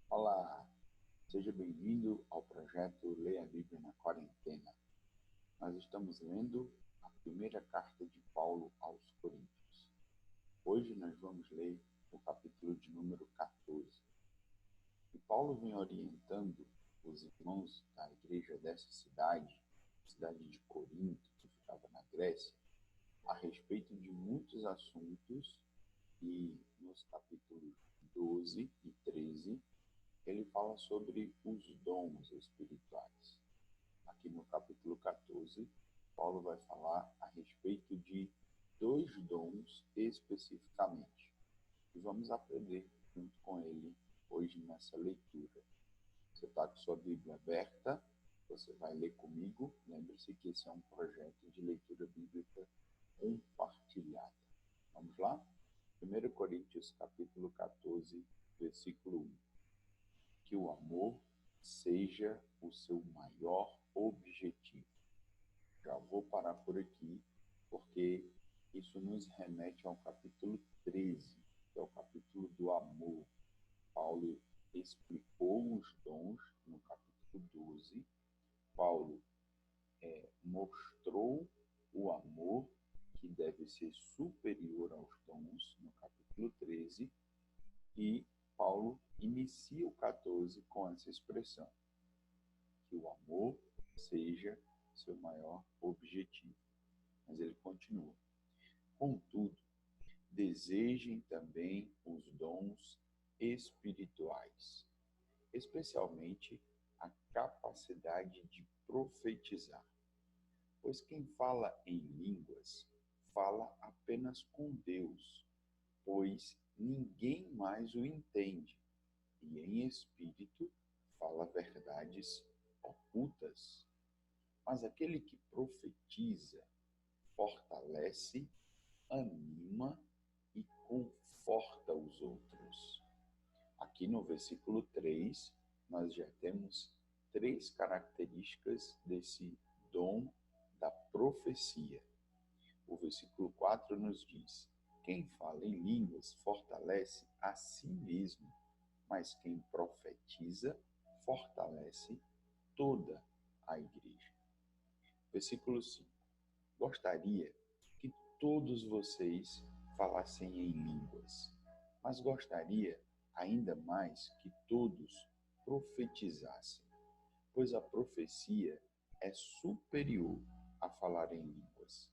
Olá, seja bem-vindo ao projeto Leia a Bíblia na Quarentena. Nós estamos lendo a primeira carta de Paulo aos Coríntios. Hoje nós vamos ler o capítulo de número 14. E Paulo vem orientando os irmãos da igreja dessa cidade de Corinto, que ficava na Grécia, a respeito de muitos assuntos, e nos capítulos 12 e 13 ele fala sobre os dons espirituais. Aqui no capítulo 14, Paulo vai falar a respeito de dois dons especificamente. E vamos aprender junto com ele hoje nessa leitura. Você está com sua Bíblia aberta, você vai ler comigo. Lembre-se que esse é um projeto de leitura bíblica compartilhada. Vamos lá? 1 Coríntios capítulo 14, versículo 1. Que o amor seja o seu maior objetivo. Já vou parar por aqui, porque isso nos remete ao capítulo 13, que é o capítulo do amor. Paulo explicou os dons no capítulo 12. Paulo mostrou o amor que deve ser superior aos dons no capítulo 13. E Paulo inicia o 14 com essa expressão: que o amor seja seu maior objetivo. Mas ele continua: contudo, desejem também os dons espirituais, especialmente a capacidade de profetizar. Pois quem fala em línguas, fala apenas com Deus, pois ninguém mais o entende, e em espírito fala verdades ocultas. Mas aquele que profetiza fortalece, anima e conforta os outros. Aqui no versículo 3, nós já temos três características desse dom da profecia. O versículo 4 nos diz: quem fala em línguas fortalece a si mesmo, mas quem profetiza fortalece toda a igreja. Versículo 5. Gostaria que todos vocês falassem em línguas, mas gostaria ainda mais que todos profetizassem, pois a profecia é superior a falar em línguas,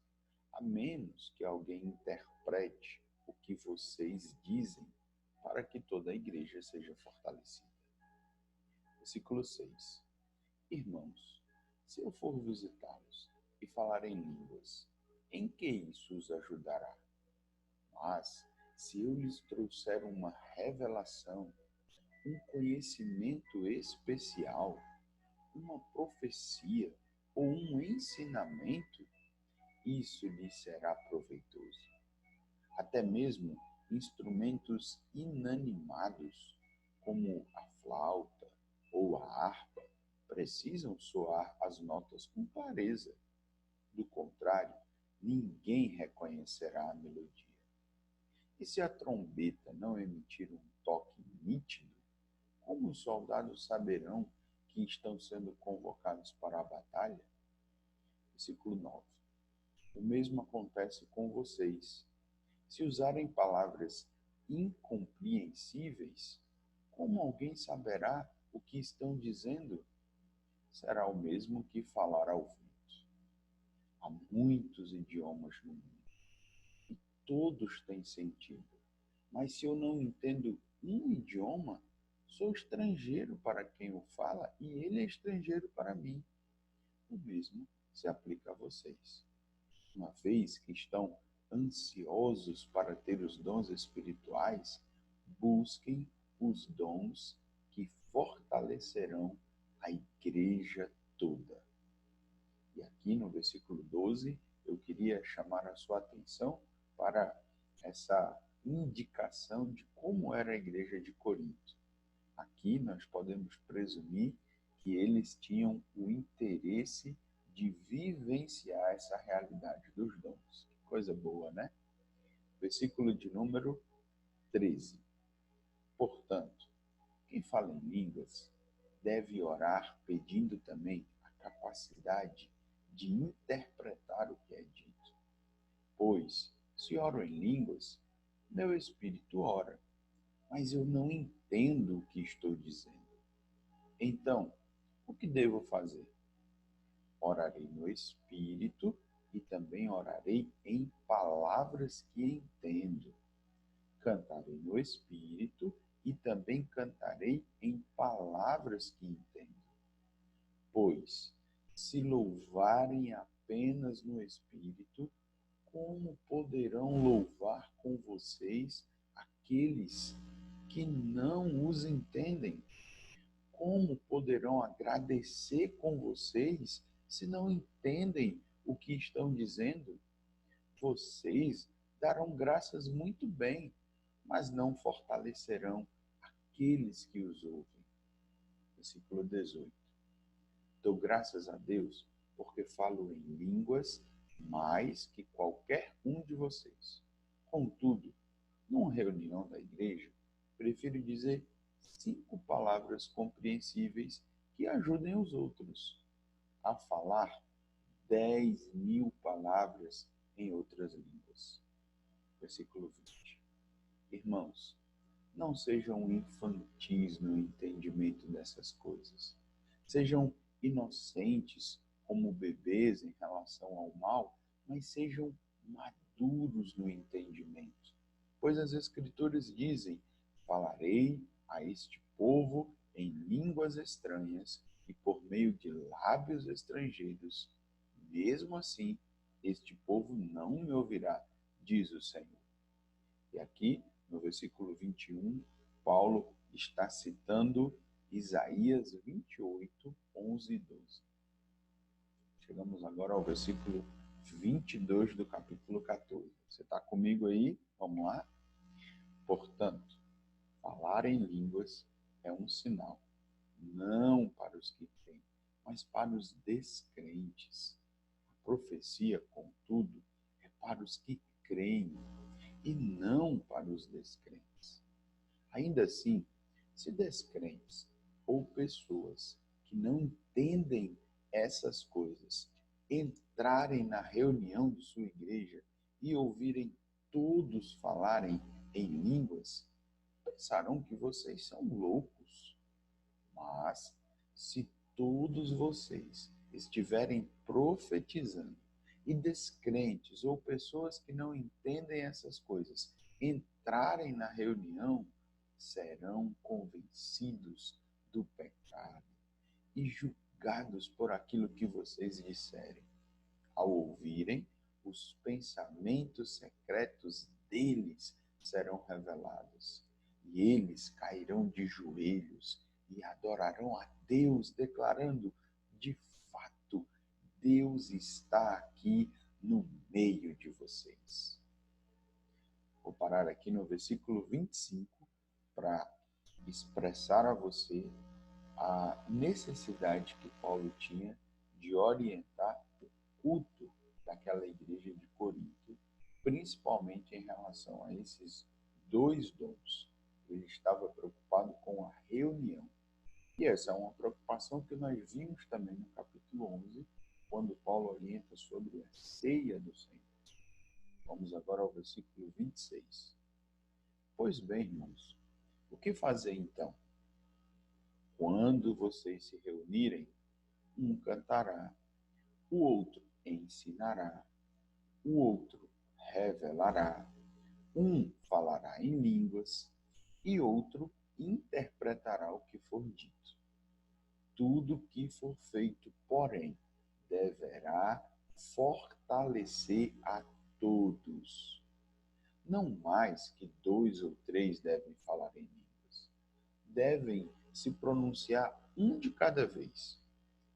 a menos que alguém interprete o que vocês dizem, para que toda a igreja seja fortalecida. Versículo 6. Irmãos, se eu for visitá-los e falar em línguas, em que isso os ajudará? Mas, se eu lhes trouxer uma revelação, um conhecimento especial, uma profecia ou um ensinamento, isso lhes será proveitoso. Até mesmo instrumentos inanimados, como a flauta ou a harpa, precisam soar as notas com clareza. Do contrário, ninguém reconhecerá a melodia. E se a trombeta não emitir um toque nítido, como os soldados saberão que estão sendo convocados para a batalha? Versículo 9. O mesmo acontece com vocês. Se usarem palavras incompreensíveis, como alguém saberá o que estão dizendo? Será o mesmo que falar ao vento. Há muitos idiomas no mundo e todos têm sentido. Mas se eu não entendo um idioma, sou estrangeiro para quem o fala e ele é estrangeiro para mim. O mesmo se aplica a vocês. Uma vez que estão ansiosos para ter os dons espirituais, busquem os dons que fortalecerão a igreja toda. E aqui no versículo 12, eu queria chamar a sua atenção para essa indicação de como era a igreja de Corinto. Aqui nós podemos presumir que eles tinham o interesse de vivenciar essa realidade dos dons. Que coisa boa, né? Versículo de número 13. Portanto, Quem fala em línguas deve orar pedindo também a capacidade de interpretar o que é dito. Pois, se oro em línguas, meu espírito ora, mas eu não entendo o que estou dizendo. Então, o que devo fazer? Orarei no espírito e também orarei em palavras que entendo. Cantarei no espírito e também cantarei em palavras que entendo. Pois, se louvarem apenas no espírito, como poderão louvar com vocês aqueles que não os entendem? Como poderão agradecer com vocês se não entendem o que estão dizendo? Vocês darão graças muito bem, mas não fortalecerão aqueles que os ouvem. Versículo 18. Dou graças a Deus porque falo em línguas mais que qualquer um de vocês. Contudo, numa reunião da igreja, prefiro dizer 5 palavras compreensíveis que ajudem os outros a falar 10.000 palavras em outras línguas. Versículo 20. Irmãos, não sejam infantis no entendimento dessas coisas. Sejam inocentes como bebês em relação ao mal, mas sejam maduros no entendimento. Pois as Escrituras dizem: falarei a este povo em línguas estranhas e por meio de lábios estrangeiros. Mesmo assim, este povo não me ouvirá, diz o Senhor. E aqui, no versículo 21, Paulo está citando Isaías 28, 11 e 12. Chegamos agora ao versículo 22 do capítulo 14. Você está comigo aí? Vamos lá? Portanto, falar em línguas é um sinal, não para os que creem, mas para os descrentes. A profecia, contudo, é para os que creem e não para os descrentes. Ainda assim, se descrentes ou pessoas que não entendem essas coisas entrarem na reunião de sua igreja e ouvirem todos falarem em línguas, pensarão que vocês são loucos. Mas, se todos vocês estiverem profetizando e descrentes ou pessoas que não entendem essas coisas entrarem na reunião, serão convencidos do pecado e julgados por aquilo que vocês disserem. Ao ouvirem, os pensamentos secretos deles serão revelados, e eles cairão de joelhos e adorarão a Deus, declarando: de fato, Deus está aqui no meio de vocês. Vou parar aqui no versículo 25 para expressar a você a necessidade que Paulo tinha de orientar o culto daquela igreja de Corinto, principalmente em relação a esses 2 dons. Ele estava preocupado com a reunião. E essa é uma preocupação que nós vimos também no capítulo 11, quando Paulo orienta sobre a ceia do Senhor. Vamos agora ao versículo 26. Pois bem, irmãos, o que fazer então? Quando vocês se reunirem, um cantará, o outro ensinará, o outro revelará, um falará em línguas e outro interpretará o que for dito. Tudo que for feito, porém, deverá fortalecer a todos. Não mais que 2 ou 3 devem falar em línguas. Devem se pronunciar um de cada vez.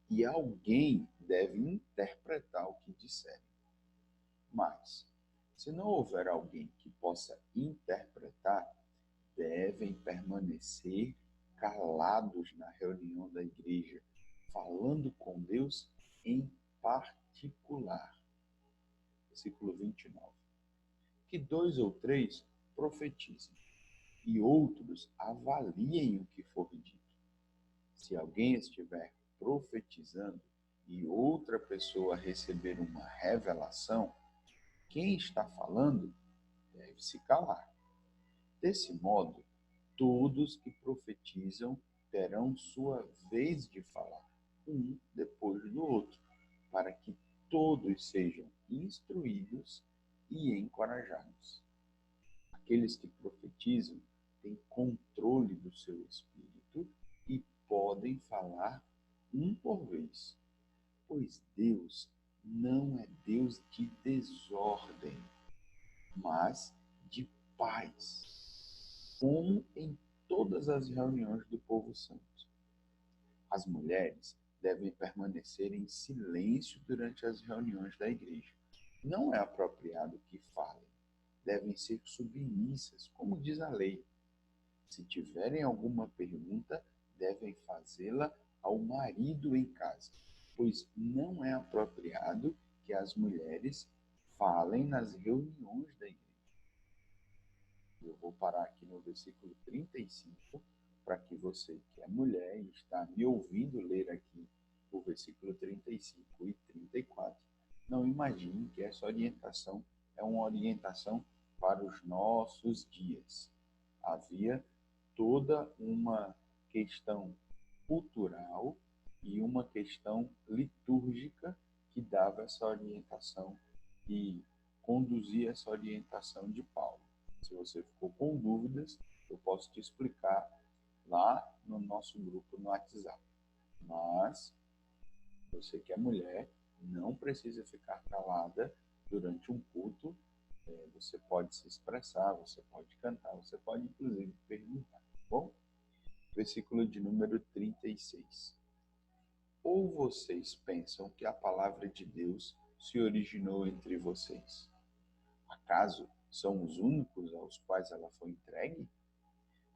E alguém deve interpretar o que disserem. Mas, se não houver alguém que possa interpretar, devem permanecer calados na reunião da igreja, falando com Deus em particular. Versículo 29. Que 2 ou 3 profetizem, e outros avaliem o que for dito. Se alguém estiver profetizando e outra pessoa receber uma revelação, quem está falando deve se calar. Desse modo, todos que profetizam terão sua vez de falar, um depois do outro, para que todos sejam instruídos e encorajados. Aqueles que profetizam têm controle do seu espírito e podem falar um por vez, pois Deus não é Deus de desordem, mas de paz, como em todas as reuniões do povo santo. As mulheres devem permanecer em silêncio durante as reuniões da igreja. Não é apropriado que falem. Devem ser submissas, como diz a lei. Se tiverem alguma pergunta, devem fazê-la ao marido em casa, pois não é apropriado que as mulheres falem nas reuniões da igreja. Eu vou parar aqui no versículo 35, para que você que é mulher e está me ouvindo ler aqui o versículo 35 e 34, não imagine que essa orientação é uma orientação para os nossos dias. Havia toda uma questão cultural e uma questão litúrgica que dava essa orientação e conduzia essa orientação de Paulo. Se você ficou com dúvidas, eu posso te explicar lá no nosso grupo no WhatsApp. Mas você que é mulher, não precisa ficar calada durante um culto. Você pode se expressar, você pode cantar, você pode inclusive perguntar, tá bom? Versículo de número 36. Ou vocês pensam que a palavra de Deus se originou entre vocês? Acaso são os únicos aos quais ela foi entregue?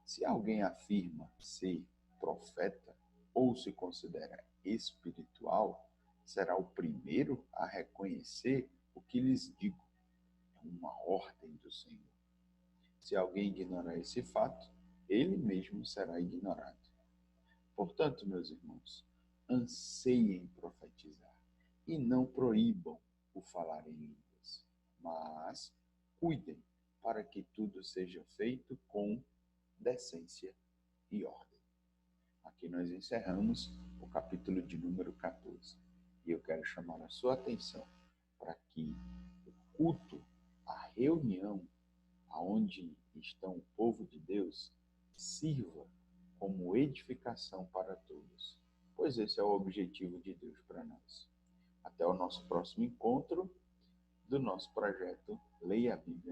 Se alguém afirma ser profeta ou se considera espiritual, será o primeiro a reconhecer o que lhes digo. É uma ordem do Senhor. Se alguém ignorar esse fato, ele mesmo será ignorado. Portanto, meus irmãos, anseiem profetizar e não proíbam o falar em línguas, mas cuidem para que tudo seja feito com decência e ordem. Aqui nós encerramos o capítulo de número 14. E eu quero chamar a sua atenção para que o culto, a reunião, aonde estão o povo de Deus, sirva como edificação para todos, pois esse é o objetivo de Deus para nós. Até o nosso próximo encontro do nosso projeto Leia a Bíblia.